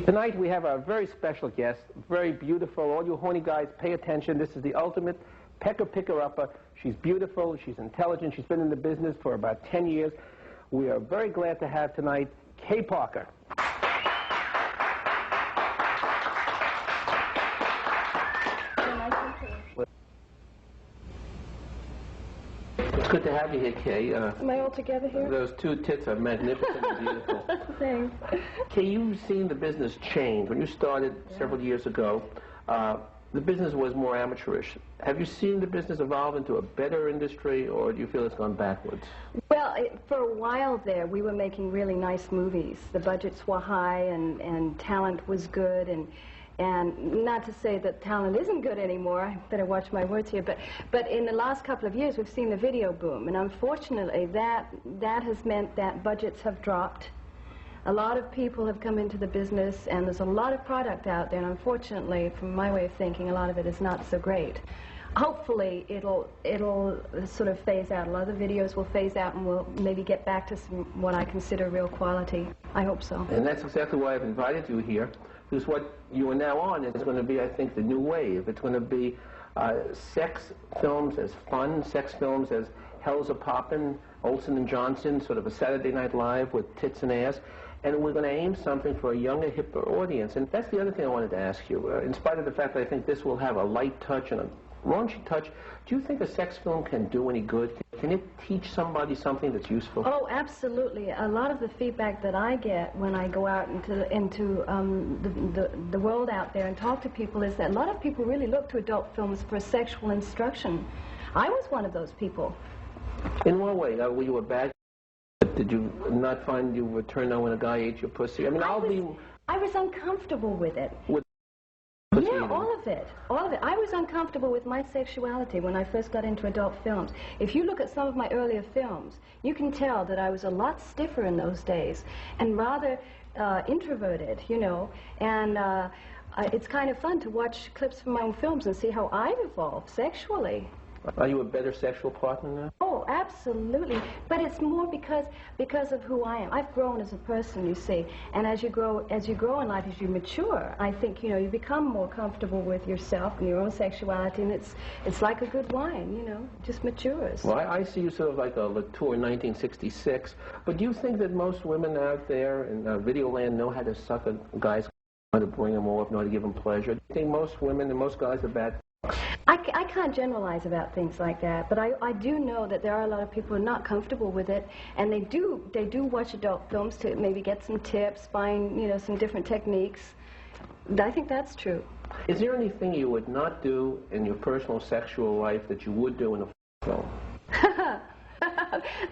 Tonight we have a very special guest, very beautiful. All you horny guys, pay attention. This is the ultimate picker-upper. She's beautiful, she's intelligent, she's been in the business for about 10 years. We are very glad to have tonight Kay Parker. It's good to have you here, Kay. Am I all together here? Those two tits are magnificent and beautiful. Thanks. Kay, you've seen the business change. When you started several years ago, the business was more amateurish. Have you seen the business evolve into a better industry, or do you feel it's gone backwards? Well, for a while there, we were making really nice movies. The budgets were high, and talent was good, and not to say that talent isn't good anymore. I better watch my words here. But in the last couple of years, we've seen the video boom, and unfortunately, that has meant that budgets have dropped. A lot of people have come into the business, and there's a lot of product out there, and unfortunately, from my way of thinking, a lot of it is not so great. Hopefully, it'll sort of phase out. A lot of the videos will phase out, and we'll maybe get back to some, what I consider real quality. I hope so. And that's exactly why I've invited you here, because what you are now on is going to be, I think, the new wave. It's going to be sex films as fun, sex films as Hell's a Poppin', Olsen and Johnson, sort of a Saturday Night Live with tits and ass. And we're going to aim something for a younger, hipper audience. And that's the other thing I wanted to ask you. In spite of the fact that I think this will have a light touch and a raunchy touch, do you think a sex film can do any good? Can it teach somebody something that's useful? Oh, absolutely. A lot of the feedback that I get when I go out into the world out there and talk to people is that a lot of people really look to adult films for sexual instruction. I was one of those people. In what way? Were you a bad? Did you not find you would turn on when a guy ate your pussy? I mean, I was uncomfortable with it. With pussy yeah, all of it. All of it. I was uncomfortable with my sexuality when I first got into adult films. If you look at some of my earlier films, you can tell that I was a lot stiffer in those days and rather introverted, you know. And it's kind of fun to watch clips from my own films and see how I've evolved sexually. Are you a better sexual partner now? Oh, absolutely. But it's more because of who I am. I've grown as a person, you see. And as you grow in life, as you mature, I think, you know, you become more comfortable with yourself and your own sexuality, and it's like a good wine, you know, it just matures. Well, I see you sort of like a Latour in 1966. But do you think that most women out there in Videoland know how to suck a guy's, know how to bring him off, know how to give him pleasure? Do you think most women and most guys are bad? I can't generalize about things like that, but I do know that there are a lot of people who are not comfortable with it, and they do watch adult films to maybe get some tips, find, you know, some different techniques. I think that's true. Is there anything you would not do in your personal sexual life that you would do in a film?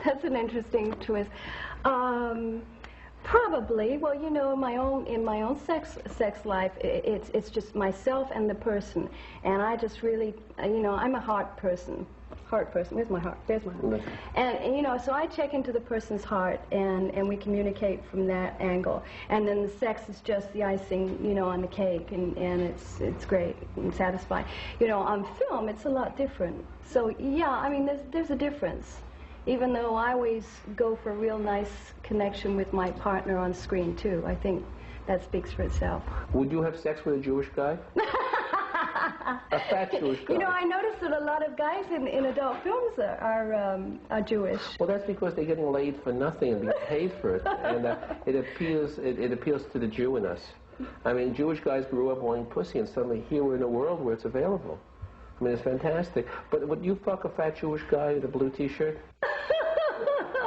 That's an interesting twist. Probably. Well, you know, in my own sex life, it's just myself and the person, and I just really, you know, I'm a heart person. Where's my heart? There's my heart. And you know, so I check into the person's heart, and we communicate from that angle. And then the sex is just the icing, you know, on the cake, and it's great and satisfying. You know, on film, it's a lot different. So yeah, I mean, there's a difference. Even though I always go for a real nice connection with my partner on screen, too. I think that speaks for itself. Would you have sex with a Jewish guy? A fat Jewish guy? You know, I noticed that a lot of guys in adult films are Jewish. Well, that's because they're getting laid for nothing and being paid for it. And it appeals to the Jew in us. I mean, Jewish guys grew up wanting pussy, and suddenly here we're in a world where it's available. I mean, it's fantastic. But would you fuck a fat Jewish guy with a blue T-shirt?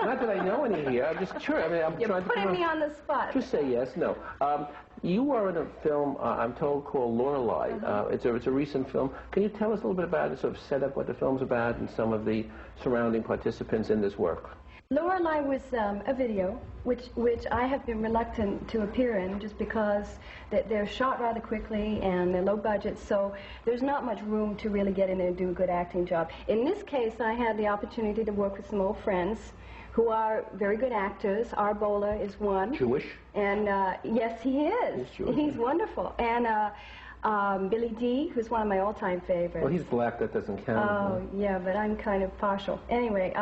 Not that I know any here. I'm just sure. I mean, I'm You're trying to. You're putting me on the spot. Just say yes. No. You are in a film, I'm told, called Lorelei. It's a recent film. Can you tell us a little bit about it, sort of set up what the film's about and some of the surrounding participants in this work? Lorelei was a video which I have been reluctant to appear in just because they're shot rather quickly and they're low budget, so there's not much room to really get in there and do a good acting job. In this case, I had the opportunity to work with some old friends who are very good actors. Art Bola is one. Jewish? And yes, he is. He's Jewish. He's wonderful. And Billy Dee, who's one of my all-time favorites. Well, he's black. That doesn't count. Oh, yeah, but I'm kind of partial. Anyway,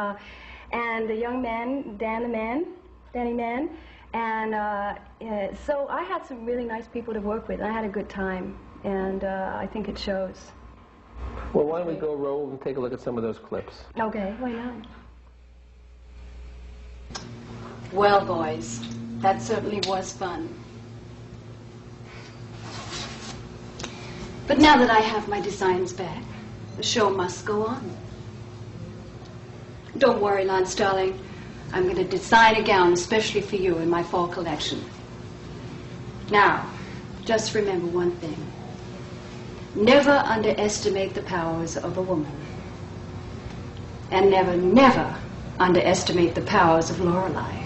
and the young man, Danny Mann, So I had some really nice people to work with. I had a good time, and I think it shows. Well, why don't we go roll and take a look at some of those clips? Okay, why not? Well, boys, that certainly was fun. But now that I have my designs back, the show must go on. Don't worry, Lance, darling. I'm going to design a gown especially for you in my fall collection. Now, just remember one thing. Never underestimate the powers of a woman. And never, never underestimate the powers of Lorelei.